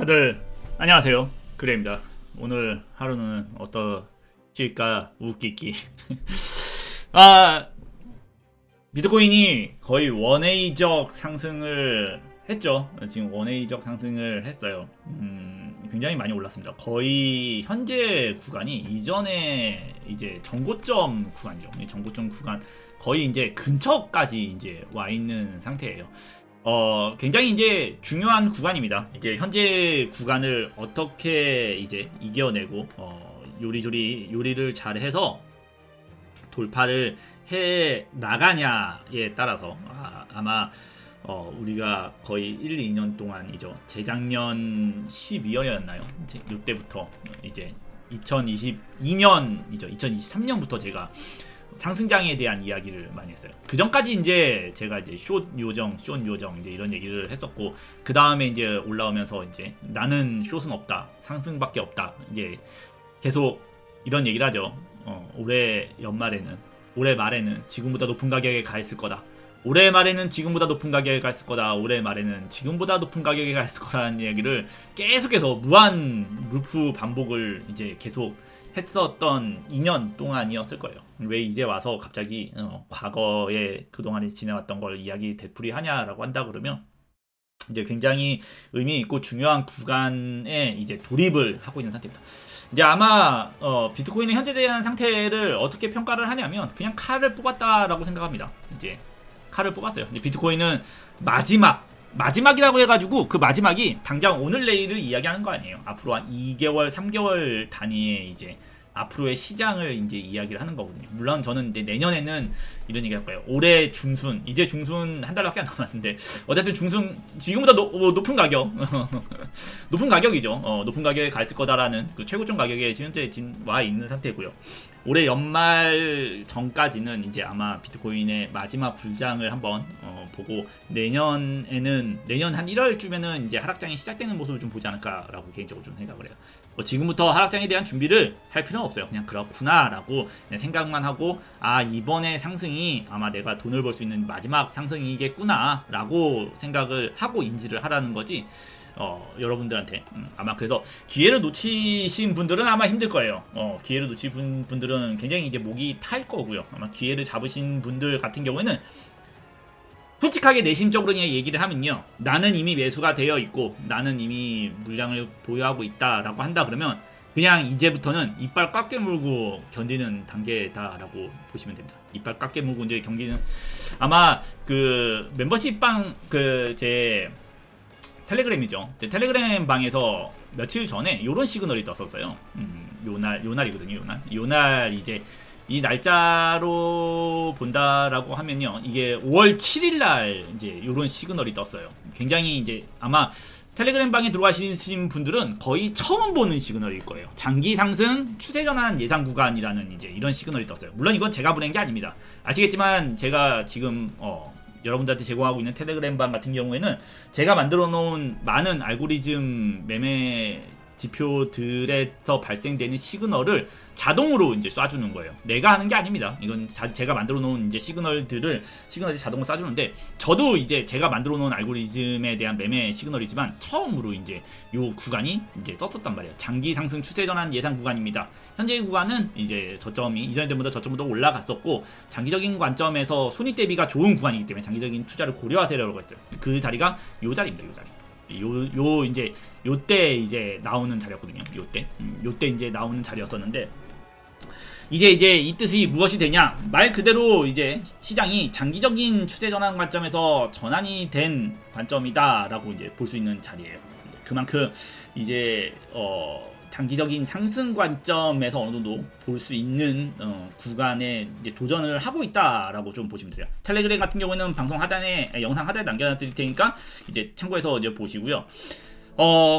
다들 안녕하세요. 그레입니다. 오늘 하루는 어떠실까 웃기기. 아 비트코인이 거의 원웨이적 상승을 했죠. 지금 원웨이적 상승을 했어요. 굉장히 많이 올랐습니다. 거의 현재 구간이 이전에 이제 정고점 구간이죠. 이 정고점 구간 거의 이제 근처까지 이제 와 있는 상태예요. 굉장히 이제 중요한 구간입니다. 이제 현재 구간을 어떻게 이제 이겨내고 요리를 잘 해서 돌파를 해 나가냐에 따라서 아마 우리가 거의 1, 2년 동안이죠. 재작년 12월이었나요? 이때부터 이제 2022년이죠. 2023년부터 제가 상승장에 대한 이야기를 많이 했어요. 그 전까지 이제 제가 이제 숏 요정 이제 이런 얘기를 했었고, 그 다음에 이제 올라오면서 이제 나는 숏은 없다, 상승밖에 없다, 이제 계속 이런 얘기를 하죠. 올해 말에는 지금보다 높은 가격에 가 있을 거다. 올해 말에는 지금보다 높은 가격에 가 있을 거다. 올해 말에는 지금보다 높은 가격에 가 있을 거라는 얘기를 계속해서 무한 루프 반복을 이제 계속 했었던 2년 동안이었을 거예요. 왜 이제 와서 갑자기 과거에 그동안에 지내왔던 걸 이야기 되풀이 하냐라고 한다 그러면, 이제 굉장히 의미 있고 중요한 구간에 이제 돌입을 하고 있는 상태입니다. 이제 아마 비트코인의 현재 대한 상태를 어떻게 평가를 하냐면, 그냥 칼을 뽑았다라고 생각합니다. 이제 칼을 뽑았어요. 이제 비트코인은 마지막이라고 해가지고 그 마지막이 당장 오늘 내일을 이야기하는 거 아니에요. 앞으로 한 2개월, 3개월 단위의 이제 앞으로의 시장을 이제 이야기를 하는 거거든요. 물론 저는 이제 내년에는 이런 얘기 할 거예요. 올해 중순, 이제 중순 한 달밖에 안 남았는데, 어쨌든 중순 지금보다 높은 가격, 높은 가격이죠. 높은 가격에 가 있을 거다라는 그 최고점 가격에 현재 와 있는 상태고요. 올해 연말 전까지는 이제 아마 비트코인의 마지막 불장을 한번 보고, 내년 한 1월쯤에는 이제 하락장이 시작되는 모습을 좀 보지 않을까라고 개인적으로 좀 생각을 해요. 지금부터 하락장에 대한 준비를 할 필요는 없어요. 그냥 그렇구나라고 생각만 하고, 이번에 상승이 아마 내가 돈을 벌 수 있는 마지막 상승이겠구나라고 생각을 하고 인지를 하라는 거지. 여러분들한테 아마 그래서 기회를 놓치신 분들은 아마 힘들 거예요. 기회를 놓치신 분들은 굉장히 이제 목이 탈 거고요. 아마 기회를 잡으신 분들 같은 경우에는 솔직하게 내심적으로 그냥 얘기를 하면요, 나는 이미 매수가 되어 있고 나는 이미 물량을 보유하고 있다라고 한다 그러면, 그냥 이제부터는 이빨 꽉 깨물고 견디는 단계다라고 보시면 됩니다. 이빨 꽉 깨물고 이제 견디는, 아마 그 멤버십방 제 텔레그램이죠. 텔레그램 방에서 며칠 전에 요런 시그널이 떴었어요. 요날이거든요. 요날 이제 이 날짜로 본다라고 하면요, 이게 5월 7일 날 이제 요런 시그널이 떴어요. 굉장히 이제 아마 텔레그램 방에 들어가신 분들은 거의 처음 보는 시그널일 거예요. 장기 상승 추세 전환 예상 구간이라는 이제 이런 시그널이 떴어요. 물론 이건 제가 보낸 게 아닙니다. 아시겠지만 제가 지금 여러분들한테 제공하고 있는 텔레그램 방 같은 경우에는 제가 만들어 놓은 많은 알고리즘 매매 지표들에서 발생되는 시그널을 자동으로 이제 쏴주는 거예요. 내가 하는 게 아닙니다. 이건 제가 만들어 놓은 이제 시그널이 자동으로 쏴주는데, 저도 이제 제가 만들어 놓은 알고리즘에 대한 매매 시그널이지만 처음으로 이제 요 구간이 이제 썼었단 말이에요. 장기 상승 추세 전환 예상 구간입니다. 현재 구간은 이제 저점이 이전보다 저점보다 올라갔었고, 장기적인 관점에서 손익 대비가 좋은 구간이기 때문에 장기적인 투자를 고려하세요라고 했어요. 그 자리가 요 자리입니다. 요 자리. 이제 요때 이제 나오는 자리였거든요. 요때 이제 나오는 자리였었는데, 이제 이 뜻이 무엇이 되냐? 말 그대로 이제 시장이 장기적인 추세 전환 관점에서 전환이 된 관점이다라고 이제 볼 수 있는 자리예요. 그만큼 이제 장기적인 상승 관점에서 어느 정도 볼 수 있는 구간에 이제 도전을 하고 있다라고 좀 보시면 되세요. 텔레그램 같은 경우에는 방송 하단에 영상 하단에 남겨드릴 테니까 이제 참고해서 이제 보시고요.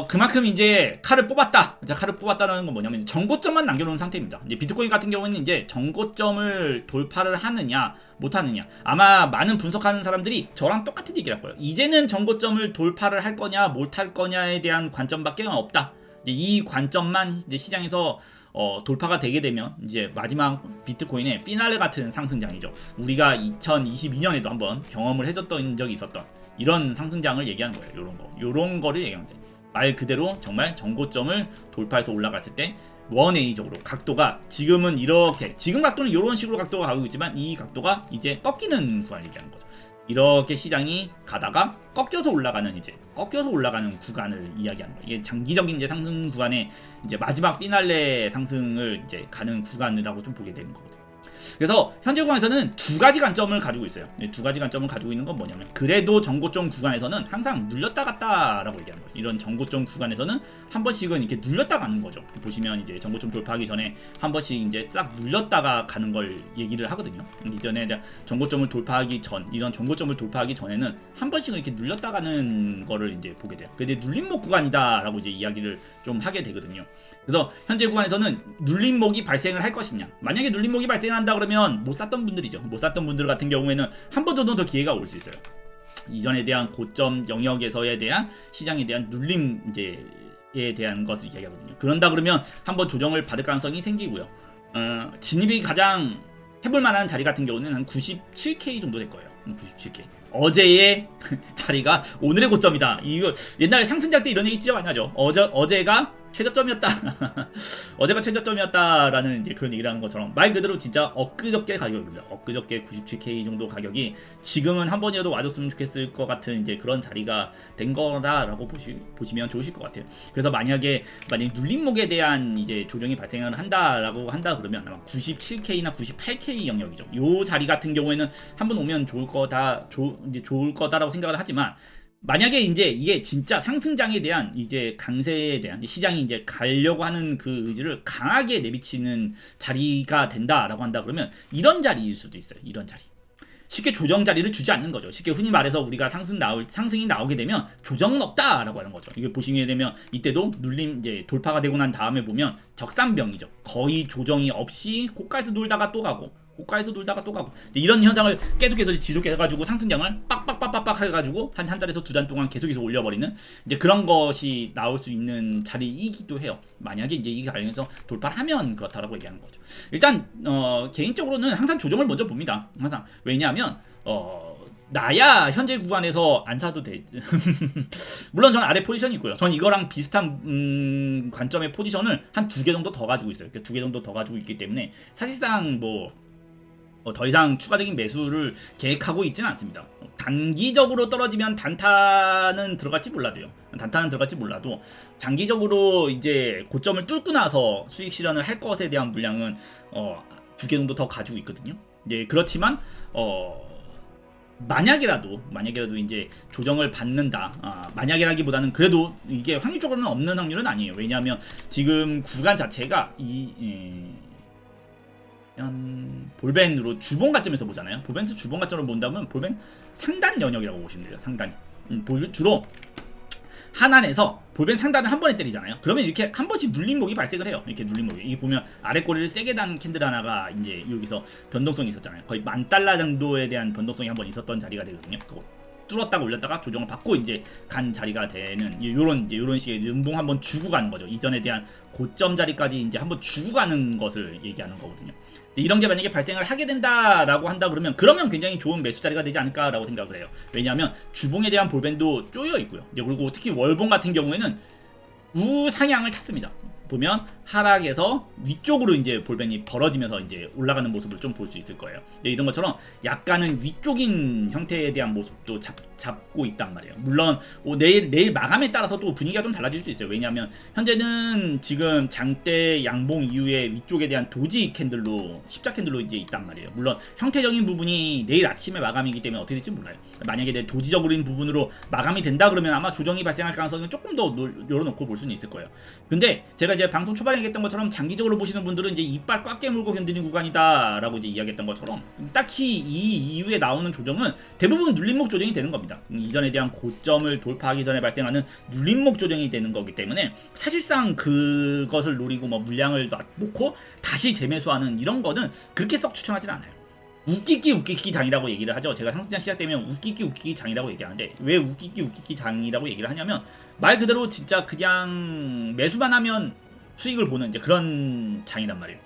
그만큼 이제 칼을 뽑았다. 칼을 뽑았다는 건 뭐냐면 정고점만 남겨놓은 상태입니다. 이제 비트코인 같은 경우는 이제 정고점을 돌파를 하느냐 못하느냐, 아마 많은 분석하는 사람들이 저랑 똑같은 얘기를 할 거예요. 이제는 정고점을 돌파를 할 거냐 못할 거냐에 대한 관점밖에 없다. 이 관점만 이제 시장에서 돌파가 되게 되면 이제 마지막 비트코인의 피날레 같은 상승장이죠. 우리가 2022년에도 한번 경험을 해줬던 적이 있었던 이런 상승장을 얘기하는 거예요. 요런 거를 얘기하면 돼요. 말 그대로 정말 전고점을 돌파해서 올라갔을 때 1A적으로 각도가 지금은 이렇게, 지금 각도는 이런 식으로 각도가 가고 있지만 이 각도가 이제 꺾이는 구간을 얘기하는 거죠. 이렇게 시장이 가다가 꺾여서 올라가는 구간을 이야기하는 거예요. 이게 장기적인 이제 상승 구간의 이제 마지막 피날레 상승을 이제 가는 구간이라고 좀 보게 되는 거거든요. 그래서 현재 구간에서는 두 가지 관점을 가지고 있어요. 두 가지 관점을 가지고 있는 건 뭐냐면, 그래도 전고점 구간에서는 항상 눌렸다 갔다라고 얘기하는 거예요. 이런 전고점 구간에서는 한 번씩은 이렇게 눌렸다 가는 거죠. 보시면 이제 전고점 돌파하기 전에 한 번씩 이제 싹 눌렸다가 가는 걸 얘기를 하거든요. 이전에 전고점을 돌파하기 전, 이런 전고점을 돌파하기 전에는 한 번씩은 이렇게 눌렸다 가는 거를 이제 보게 돼요. 근데 눌림목 구간이다라고 이제 이야기를 좀 하게 되거든요. 그래서 현재 구간에서는 눌림목이 발생을 할 것이냐, 만약에 눌림목이 발생한다 그러면 못 샀던 분들이죠. 못 샀던 분들 같은 경우에는 한 번 정도 더 기회가 올 수 있어요. 이전에 대한 고점 영역에서에 대한 시장에 대한 눌림 이제에 대한 것을 이야기하거든요. 그런다 그러면 한번 조정을 받을 가능성이 생기고요. 진입이 가장 해볼 만한 자리 같은 경우는 한 97K 정도 될 거예요. 97K. 어제의 자리가 오늘의 고점이다. 이거 옛날에 상승장 때 이런 얘기 진짜 많이 하죠. 어제가 최저점이었다. 어제가 최저점이었다라는 이제 그런 얘기를 하는 것처럼 말 그대로 진짜 엊그저께 가격입니다. 엊그저께 97K 정도 가격이 지금은 한 번이라도 와줬으면 좋겠을 것 같은 이제 그런 자리가 된 거다라고 보시면 좋으실 것 같아요. 그래서 만약 눌림목에 대한 이제 조정이 발생을 한다라고 한다 그러면 아마 97K나 98K 영역이죠. 요 자리 같은 경우에는 한 번 오면 좋을 거다라고 생각을 하지만, 만약에 이제 이게 진짜 상승장에 대한 이제 강세에 대한 시장이 이제 가려고 하는 그 의지를 강하게 내비치는 자리가 된다라고 한다 그러면 이런 자리일 수도 있어요. 이런 자리. 쉽게 조정 자리를 주지 않는 거죠. 쉽게 흔히 말해서 우리가 상승이 나오게 되면 조정은 없다라고 하는 거죠. 이게 보시게 되면 이때도 눌림 이제 돌파가 되고 난 다음에 보면 적산병이죠. 거의 조정이 없이 고가에서 놀다가 또 가고, 고가에서 놀다가 또 가고, 이런 현상을 계속해서 지속해가지고 상승장을 빡빡빡빡 해가지고 한 달에서 두 달 동안 계속해서 올려버리는 이제 그런 것이 나올 수 있는 자리이기도 해요. 만약에 이제 이 가격에서 돌파를 하면 그렇다라고 얘기하는 거죠. 일단 개인적으로는 항상 조정을 먼저 봅니다. 항상. 왜냐하면 나야 현재 구간에서 안 사도 돼. 물론 저는 아래 포지션이 있고요. 저는 이거랑 비슷한 관점의 포지션을 한 2개 정도 더 가지고 있어요. 2개 정도 더 가지고 있기 때문에 사실상 더 이상 추가적인 매수를 계획하고 있지는 않습니다. 단기적으로 떨어지면 단타는 들어갈지 몰라도 장기적으로 이제 고점을 뚫고 나서 수익 실현을 할 것에 대한 물량은 2개 정도 더 가지고 있거든요. 네, 그렇지만 만약이라도 이제 조정을 받는다. 만약이라기보다는 그래도 이게 확률적으로는 없는 확률은 아니에요. 왜냐하면 지금 구간 자체가 볼벤으로 주봉 관점에서 보잖아요. 볼벤스 주봉 관점으로 본다면 볼벤 상단 영역이라고 보시면 돼요. 상단. 주로 하단에서 볼벤 상단을 한 번에 때리잖아요. 그러면 이렇게 한 번씩 눌림목이 발생을 해요. 이렇게 눌림목이. 이게 보면 아래 꼬리를 세게 단 캔들 하나가 이제 여기서 변동성이 있었잖아요. 거의 $10,000 정도에 대한 변동성이 한 번 있었던 자리가 되거든요. 그거 뚫었다가 올렸다가 조정을 받고 이제 간 자리가 되는 요런 식의 음봉 한번 주고 가는 거죠. 이전에 대한 고점 자리까지 이제 한번 주고 가는 것을 얘기하는 거거든요. 이런 게 만약에 발생을 하게 된다라고 한다 그러면 굉장히 좋은 매수 자리가 되지 않을까라고 생각을 해요. 왜냐하면 주봉에 대한 볼벤도 쪼여 있고요. 그리고 특히 월봉 같은 경우에는 우상향을 탔습니다. 보면 하락에서 위쪽으로 이제 볼벤이 벌어지면서 이제 올라가는 모습을 좀 볼 수 있을 거예요. 이런 것처럼 약간은 위쪽인 형태에 대한 모습도 잡고 있단 말이에요. 물론 내일 마감에 따라서 또 분위기가 좀 달라질 수 있어요. 왜냐하면 현재는 지금 장대 양봉 이후에 위쪽에 대한 도지 캔들로 십자 캔들로 이제 있단 말이에요. 물론 형태적인 부분이 내일 아침에 마감이기 때문에 어떻게 될지 몰라요. 만약에 내 도지적인 부분으로 마감이 된다 그러면 아마 조정이 발생할 가능성은 조금 더 열어놓고 볼 수는 있을 거예요. 근데 제가 이제 방송 초반에 얘기했던 것처럼 장기적으로 보시는 분들은 이제 이빨 꽉 깨물고 견디는 구간이다라고 이제 이야기했던 것처럼 딱히 이 이후에 나오는 조정은 대부분 눌림목 조정이 되는 겁니다. 이전에 대한 고점을 돌파하기 전에 발생하는 눌림목 조정이 되는 거기 때문에 사실상 그것을 노리고 물량을 놓고 다시 재매수하는 이런 거는 그렇게 썩 추천하지는 않아요. 웃기기 장이라고 얘기를 하죠. 제가 상승장 시작되면 웃기기 장이라고 얘기하는데 왜 웃기기 장이라고 얘기를 하냐면 말 그대로 진짜 그냥 매수만 하면 수익을 보는 이제 그런 장이란 말이에요.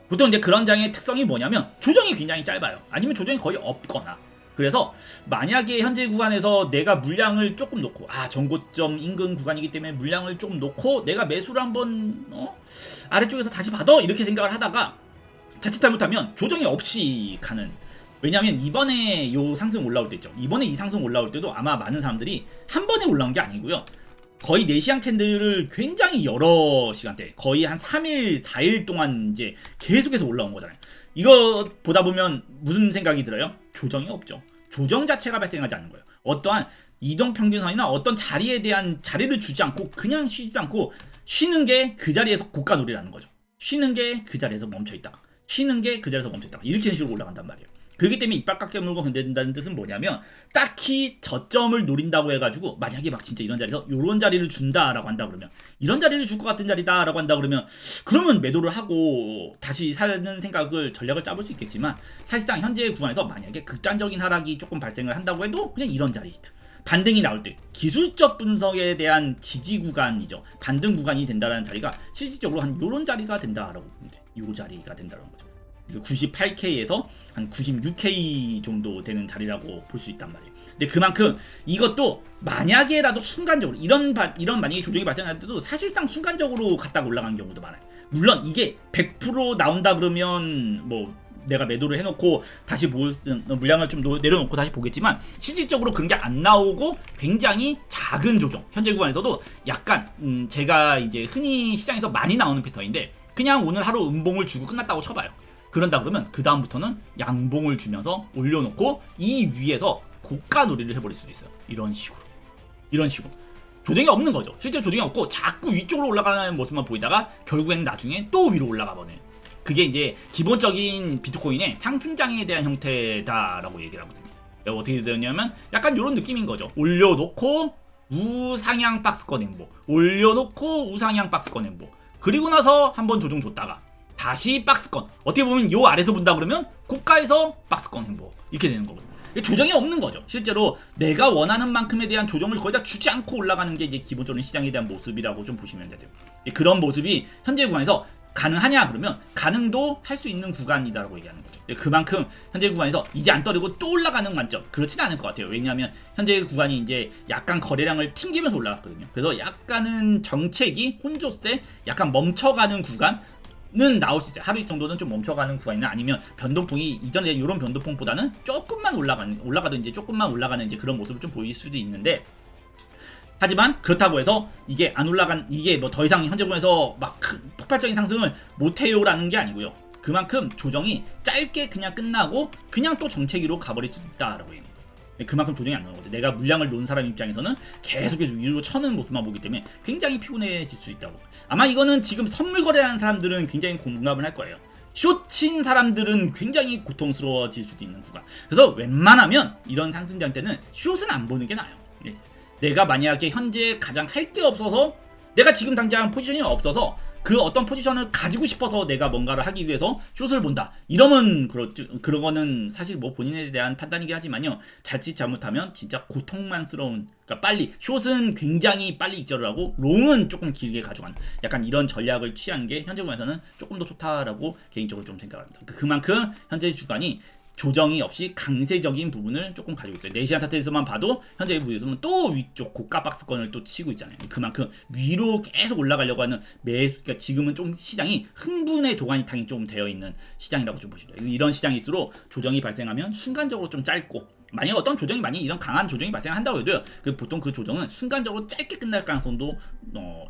보통 이제 그런 장의 특성이 뭐냐면 조정이 굉장히 짧아요. 아니면 조정이 거의 없거나 그래서 만약에 현재 구간에서 내가 물량을 조금 놓고 전고점 인근 구간이기 때문에 물량을 조금 놓고 내가 매수를 한번 아래쪽에서 다시 받아 이렇게 생각을 하다가 자칫 잘못하면 조정이 없이 가는, 왜냐하면 이번에 요 상승 올라올 때 있죠. 이번에 이 상승 올라올 때도 아마 많은 사람들이 한 번에 올라온 게 아니고요. 거의 4시간 캔들을 굉장히 여러 시간대, 거의 한 3일, 4일 동안 이제 계속해서 올라온 거잖아요. 이거 보다 보면 무슨 생각이 들어요? 조정이 없죠. 조정 자체가 발생하지 않는 거예요. 어떠한 이동평균선이나 어떤 자리에 대한 자리를 주지 않고 그냥 쉬지도 않고 쉬는 게 그 자리에서 고가놀이라는 거죠. 쉬는 게 그 자리에서 멈춰있다가 쉬는 게 그 자리에서 멈춰있다가 이렇게 식으로 올라간단 말이에요. 그렇기 때문에 이빨 깎게 물고 견뎌준다는 뜻은 뭐냐면 딱히 저점을 노린다고 해가지고 만약에 막 진짜 이런 자리에서 이런 자리를 준다라고 한다 그러면, 이런 자리를 줄 것 같은 자리다라고 한다 그러면 매도를 하고 다시 사는 생각을 전략을 짜볼 수 있겠지만, 사실상 현재 구간에서 만약에 극단적인 하락이 조금 발생을 한다고 해도 그냥 이런 자리, 반등이 나올 때 기술적 분석에 대한 지지 구간이죠. 반등 구간이 된다라는 자리가 실질적으로 한 요런 자리가 된다라고 보면 돼. 요 자리가 된다라는 거죠. 98K에서 한 96K 정도 되는 자리라고 볼 수 있단 말이에요. 근데 그만큼 이것도 만약에라도 순간적으로 이런 만약에 조정이 발생할 때도 사실상 순간적으로 갔다가 올라가는 경우도 많아요. 물론 이게 100% 나온다 그러면 뭐 내가 매도를 해놓고 다시 물량을 좀 내려놓고 다시 보겠지만, 실질적으로 그런 게 안 나오고 굉장히 작은 조정, 현재 구간에서도 약간 제가 이제 흔히 시장에서 많이 나오는 패턴인데, 그냥 오늘 하루 음봉을 주고 끝났다고 쳐봐요. 그런다 그러면 그 다음부터는 양봉을 주면서 올려놓고 이 위에서 고가 놀이를 해버릴 수도 있어요. 이런 식으로 조정이 없는 거죠. 실제 조정이 없고 자꾸 위쪽으로 올라가는 모습만 보이다가 결국에는 나중에 또 위로 올라가 버려요. 그게 이제 기본적인 비트코인의 상승장에 대한 형태다라고 얘기를 하거든요. 어떻게 되냐면 약간 이런 느낌인 거죠. 올려놓고 우상향 박스권 행보, 올려놓고 우상향 박스권 행보, 그리고 나서 한번 조정 줬다가 다시 박스권, 어떻게 보면 요 아래서 본다 그러면 고가에서 박스권 행보, 이렇게 되는 거거든요. 조정이 없는 거죠. 실제로 내가 원하는 만큼에 대한 조정을 거의 다 주지 않고 올라가는 게 이제 기본적인 시장에 대한 모습이라고 좀 보시면 돼요. 그런 모습이 현재 구간에서 가능하냐 그러면 가능도 할 수 있는 구간이다라고 얘기하는 거죠. 그만큼 현재 구간에서 이제 안 떨어지고 또 올라가는 관점, 그렇지는 않을 것 같아요. 왜냐하면 현재 구간이 이제 약간 거래량을 튕기면서 올라갔거든요. 그래서 약간은 정책이 혼조세, 약간 멈춰가는 구간은 나올 수 있어요. 하루 이틀 정도는 좀 멈춰가는 구간이나 아니면 변동폭이 이전에 이런 변동폭보다는 조금만 올라가도 이제 조금만 올라가는 이제 그런 모습을 좀 보일 수도 있는데, 하지만 그렇다고 해서 이게 안 올라간, 이게 뭐 더 이상 현재 구간에서 막 폭발적인 상승을 못해요라는 게 아니고요. 그만큼 조정이 짧게 그냥 끝나고 그냥 또 정체기로 가버릴 수 있다라고 얘기해요. 그만큼 조정이 안 나오는 거죠. 내가 물량을 놓은 사람 입장에서는 계속해서 위로 쳐는 모습만 보기 때문에 굉장히 피곤해질 수 있다고. 아마 이거는 지금 선물 거래하는 사람들은 굉장히 공감을 할 거예요. 숏친 사람들은 굉장히 고통스러워질 수도 있는 구간. 그래서 웬만하면 이런 상승장 때는 숏은 안 보는 게 나아요. 내가 만약에 현재 가장 할 게 없어서, 내가 지금 당장 포지션이 없어서 그 어떤 포지션을 가지고 싶어서 내가 뭔가를 하기 위해서 숏을 본다, 이러면 그런 거는 사실 뭐 본인에 대한 판단이긴 하지만요, 자칫 잘못하면 진짜 고통만스러운, 그러니까 빨리 숏은 굉장히 빨리 익절을 하고 롱은 조금 길게 가져가는 약간 이런 전략을 취하는 게 현재 구간에서는 조금 더 좋다라고 개인적으로 좀 생각합니다. 그만큼 현재 주간이 조정이 없이 강세적인 부분을 조금 가지고 있어요. 4시간 차트에서만 봐도 현재 부분에서는 또 위쪽 고가 박스권을 또 치고 있잖아요. 그만큼 위로 계속 올라가려고 하는 그러니까 지금은 좀 시장이 흥분의 도가니탕이 좀 되어 있는 시장이라고 좀 보시면 돼요. 이런 시장일수록 조정이 발생하면 순간적으로 좀 짧고, 만약에 어떤 조정이 이런 강한 조정이 발생한다고 해도요, 보통 그 조정은 순간적으로 짧게 끝날 가능성도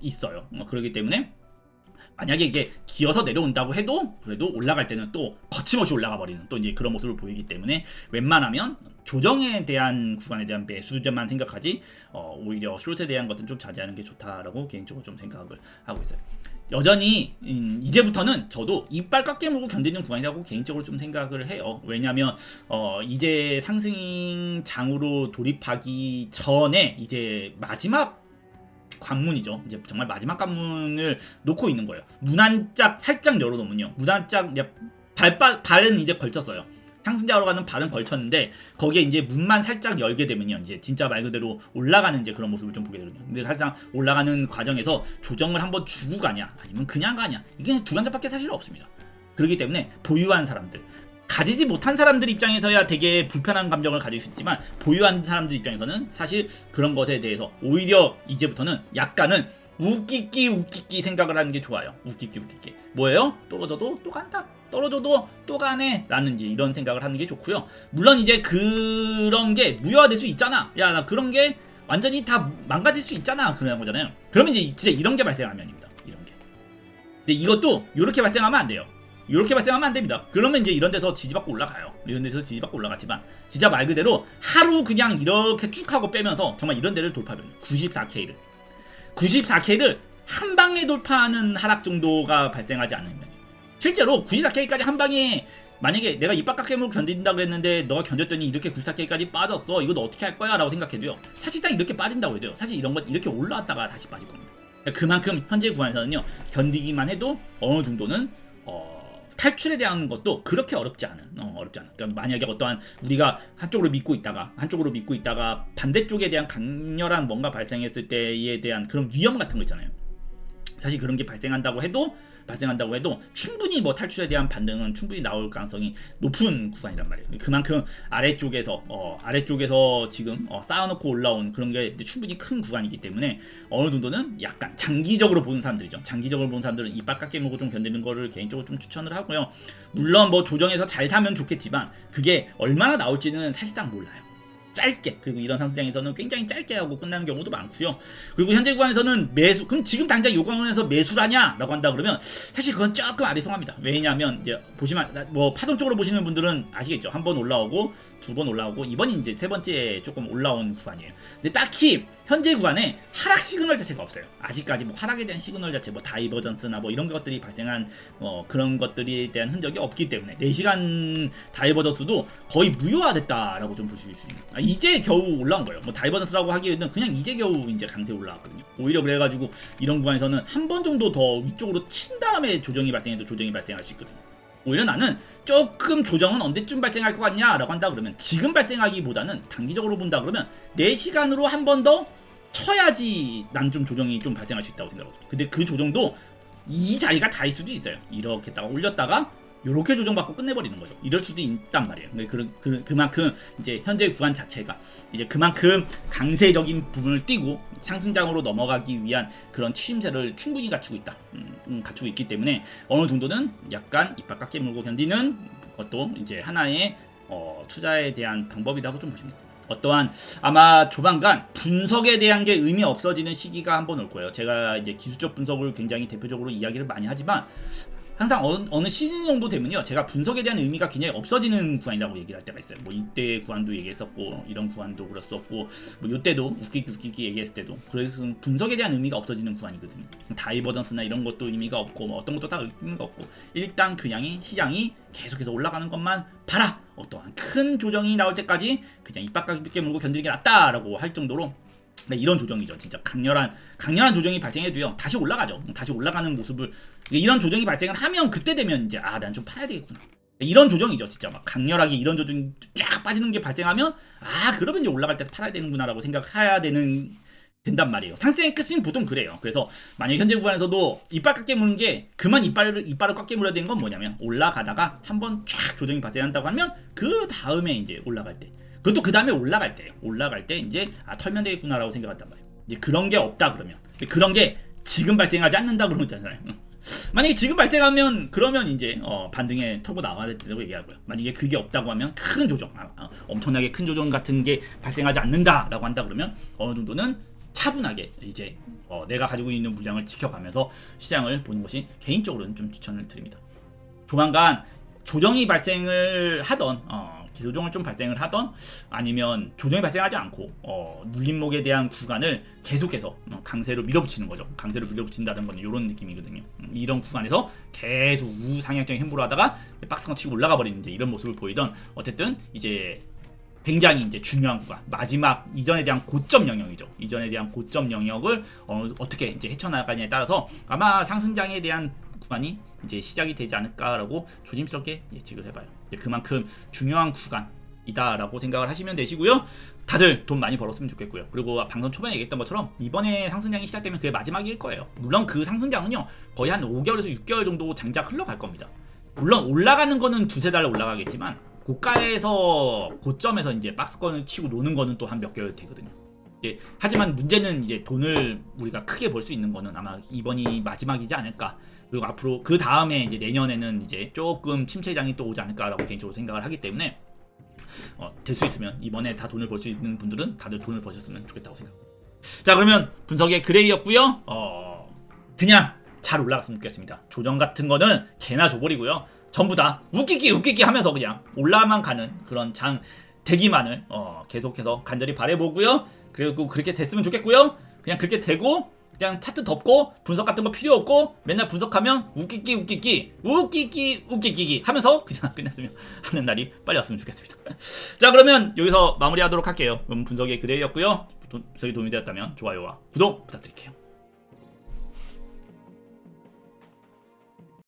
있어요. 그렇기 때문에 만약에 이게 기어서 내려온다고 해도 그래도 올라갈 때는 또 거침없이 올라가 버리는 또 이제 그런 모습을 보이기 때문에 웬만하면 조정에 대한 구간에 대한 매수점만 생각하지 오히려 숏에 대한 것은 좀 자제하는 게 좋다라고 개인적으로 좀 생각을 하고 있어요. 여전히 이제부터는 저도 이빨 깎게 물고 견디는 구간이라고 개인적으로 좀 생각을 해요. 왜냐하면 이제 상승장으로 돌입하기 전에 이제 마지막 관문이죠. 이제 정말 마지막 관문을 놓고 있는 거예요. 문 한짝 살짝 열어놓으면요, 문 한짝 발은 이제 걸쳤어요. 상승자로 가는 발은 걸쳤는데 거기에 이제 문만 살짝 열게 되면요, 이제 진짜 말 그대로 올라가는 이제 그런 모습을 좀 보게 되거든요. 근데 사실상 올라가는 과정에서 조정을 한번 주고 가냐 아니면 그냥 가냐, 이게 두 관점밖에 사실 없습니다. 그렇기 때문에 보유한 사람들, 가지지 못한 사람들 입장에서야 되게 불편한 감정을 가질 수 있지만 보유한 사람들 입장에서는 사실 그런 것에 대해서 오히려 이제부터는 약간은 웃기기 생각을 하는 게 좋아요. 웃기기. 뭐예요? 떨어져도 또 간다. 떨어져도 또 가네. 라는 이제 이런 생각을 하는 게 좋고요. 물론 이제 그런 게 무효화될 수 있잖아. 야, 나 그런 게 완전히 다 망가질 수 있잖아. 그런 거잖아요. 그러면 이제 진짜 이런 게 발생하면입니다. 이런 게. 근데 이것도 이렇게 발생하면 안 돼요. 이렇게 발생하면 안 됩니다. 그러면 이제 이런 데서 지지받고 올라가요. 이런 데서 지지받고 올라갔지만 진짜 말 그대로 하루 그냥 이렇게 쭉 하고 빼면서 정말 이런 데를 돌파하면 94K를 한 방에 돌파하는 하락 정도가 발생하지 않으면 실제로 94K까지 한 방에 만약에 내가 입박각겜으로 견딘다고 했는데 너가 견뎠더니 이렇게 94K까지 빠졌어. 이거 너 어떻게 할 거야? 라고 생각해도요. 사실상 이렇게 빠진다고 해도요. 사실 이런 것 이렇게 올라왔다가 다시 빠질 겁니다. 그만큼 현재 구간에서는요. 견디기만 해도 어느 정도는 탈출에 대한 것도 그렇게 어렵지 않아. 그러니까 만약에 어떠한 우리가 한쪽으로 믿고 있다가 반대쪽에 대한 강렬한 뭔가 발생했을 때에 대한 그런 위험 같은 거 있잖아요. 사실 그런 게 발생한다고 해도 충분히 뭐 탈출에 대한 반등은 충분히 나올 가능성이 높은 구간이란 말이에요. 그만큼 아래쪽에서 지금 쌓아놓고 올라온 그런 게 이제 충분히 큰 구간이기 때문에 어느 정도는 약간 장기적으로 보는 사람들이죠. 장기적으로 보는 사람들은 이빨 깎게 먹고 좀 견디는 거를 개인적으로 좀 추천을 하고요. 물론 뭐 조정해서 잘 사면 좋겠지만 그게 얼마나 나올지는 사실상 몰라요. 짧게, 그리고 이런 상승장에서는 굉장히 짧게 하고 끝나는 경우도 많고요. 그리고 현재 구간에서는 매수, 그럼 지금 당장 이 구간에서 매수라냐? 라고 한다 그러면 사실 그건 조금 아리송합니다. 왜냐하면 이제 보시면 뭐 파동 쪽으로 보시는 분들은 아시겠죠. 한 번 올라오고 두 번 올라오고 이번이 이제 세 번째 조금 올라온 구간이에요. 근데 딱히 현재 구간에 하락 시그널 자체가 없어요. 아직까지 뭐 하락에 대한 시그널 자체, 뭐 다이버전스나 뭐 이런 것들이 발생한 그런 것들에 대한 흔적이 없기 때문에 4시간 다이버전스도 거의 무효화됐다라고 좀 보실 수 있습니다. 이제 겨우 올라온 거예요. 뭐 다이버전스라고 하기에는 그냥 이제 겨우 이제 강세 올라왔거든요. 오히려 그래가지고 이런 구간에서는 한 번 정도 더 위쪽으로 친 다음에 조정이 발생해도 조정이 발생할 수 있거든요. 오히려 나는 조금 조정은 언제쯤 발생할 것 같냐 라고 한다 그러면 지금 발생하기보다는 단기적으로 본다 그러면 4시간으로 한 번 더 쳐야지 난 좀 조정이 좀 발생할 수 있다고 생각하거든요. 근데 그 조정도 이 자리가 다일 수도 있어요. 이렇게다가 올렸다가 요렇게 조정받고 끝내버리는 거죠. 이럴 수도 있단 말이에요. 그만큼 이제 현재 구간 자체가 이제 그만큼 강세적인 부분을 띄고 상승장으로 넘어가기 위한 그런 추임새를 충분히 갖추고 있다. 갖추고 있기 때문에 어느 정도는 약간 이빨 깎게 물고 견디는 것도 이제 하나의 투자에 대한 방법이라고 좀 보시면 됩니다. 어떠한 아마 조만간 분석에 대한 게 의미 없어지는 시기가 한번 올 거예요. 제가 이제 기술적 분석을 굉장히 대표적으로 이야기를 많이 하지만 항상 어느 시즌 정도 되면요 제가 분석에 대한 의미가 굉장히 없어지는 구간이라고 얘기를 할 때가 있어요. 뭐 이때 구간도 얘기했었고 이런 구간도 그랬었고 뭐 이때도 웃기기 얘기했을 때도 그래서 분석에 대한 의미가 없어지는 구간이거든요. 다이버전스나 이런 것도 의미가 없고 뭐 어떤 것도 다 의미가 없고 일단 그냥이 시장이 계속해서 올라가는 것만 봐라. 어떠한 큰 조정이 나올 때까지 그냥 입 밖에 물고 견디는 게 낫다라고 할 정도로 네, 이런 조정이죠. 진짜 강렬한 조정이 발생해도요 다시 올라가죠. 다시 올라가는 모습을 이런 조정이 발생을 하면 그때 되면 이제 난 좀 팔아야 되겠구나. 이런 조정이죠. 진짜 막 강렬하게 이런 조정이 쫙 빠지는 게 발생하면 그러면 이제 올라갈 때 팔아야 되는구나라고 생각해야 된단 말이에요. 상승의 끝은 보통 그래요. 그래서 만약 현재 구간에서도 이빨 깎게 무는 게 그만 이빨을 깎게 물어야 되는 건 뭐냐면 올라가다가 한번 쫙 조정이 발생한다고 하면 그 다음에 이제 올라갈 때 그것도 그 다음에 올라갈 때 이제 털면 되겠구나라고 생각한단 말이에요. 이제 그런 게 없다 그러면 그런 게 지금 발생하지 않는다 그러면 있잖아요. 만약에 지금 발생하면 그러면 이제 반등에 털고 나와야 된다고 얘기하고요. 만약에 그게 없다고 하면 큰 조정, 엄청나게 큰 조정 같은 게 발생하지 않는다라고 한다 그러면 어느 정도는 차분하게 이제 내가 가지고 있는 물량을 지켜가면서 시장을 보는 것이 개인적으로는 좀 추천을 드립니다. 조만간 조정이 발생을 하던 조정을 좀 발생을 하던 아니면 조정이 발생하지 않고 눌림목에 대한 구간을 계속해서 강세로 밀어붙이는 거죠. 강세로 밀어붙인다는 건 이런 느낌이거든요. 이런 구간에서 계속 우상향적인 행보를 하다가 박스권 치고 올라가 버리는 이제 이런 모습을 보이던 어쨌든 이제 굉장히 이제 중요한 구간 마지막 이전에 대한 고점 영역이죠. 이전에 대한 고점 영역을 어떻게 이제 헤쳐나가냐에 따라서 아마 상승장에 대한 구간이 이제 시작이 되지 않을까라고 조심스럽게 예측을 해봐요. 그만큼 중요한 구간이다라고 생각을 하시면 되시고요. 다들 돈 많이 벌었으면 좋겠고요. 그리고 방송 초반에 얘기했던 것처럼 이번에 상승장이 시작되면 그게 마지막일 거예요. 물론 그 상승장은요 거의 한 5개월에서 6개월 정도 장작 흘러갈 겁니다. 물론 올라가는 거는 두세 달 올라가겠지만 고가에서 고점에서 이제 박스권을 치고 노는 거는 또 한 몇 개월 되거든요. 예, 하지만 문제는 이제 돈을 우리가 크게 벌 수 있는 거는 아마 이번이 마지막이지 않을까. 그리고 앞으로 그 다음에 이제 내년에는 이제 조금 침체장이 또 오지 않을까라고 개인적으로 생각을 하기 때문에 될 수 있으면 이번에 다 돈을 벌 수 있는 분들은 다들 돈을 버셨으면 좋겠다고 생각합니다. 자, 그러면 분석의 그레이였고요. 그냥 잘 올라갔으면 좋겠습니다. 조정 같은 거는 개나 줘버리고요. 전부 다 웃기기 하면서 그냥 올라만 가는 그런 장 되기만을 계속해서 간절히 바라보고요. 그리고 그렇게 됐으면 좋겠고요. 그냥 그렇게 되고 그냥 차트 덮고 분석 같은 거 필요 없고 맨날 분석하면 웃기기 하면서 그냥 끝냈으면 하는 날이 빨리 왔으면 좋겠습니다. 자, 그러면 여기서 마무리하도록 할게요. 그럼 분석의 그레이였고요. 분석이 도움이 되었다면 좋아요와 구독 부탁드릴게요.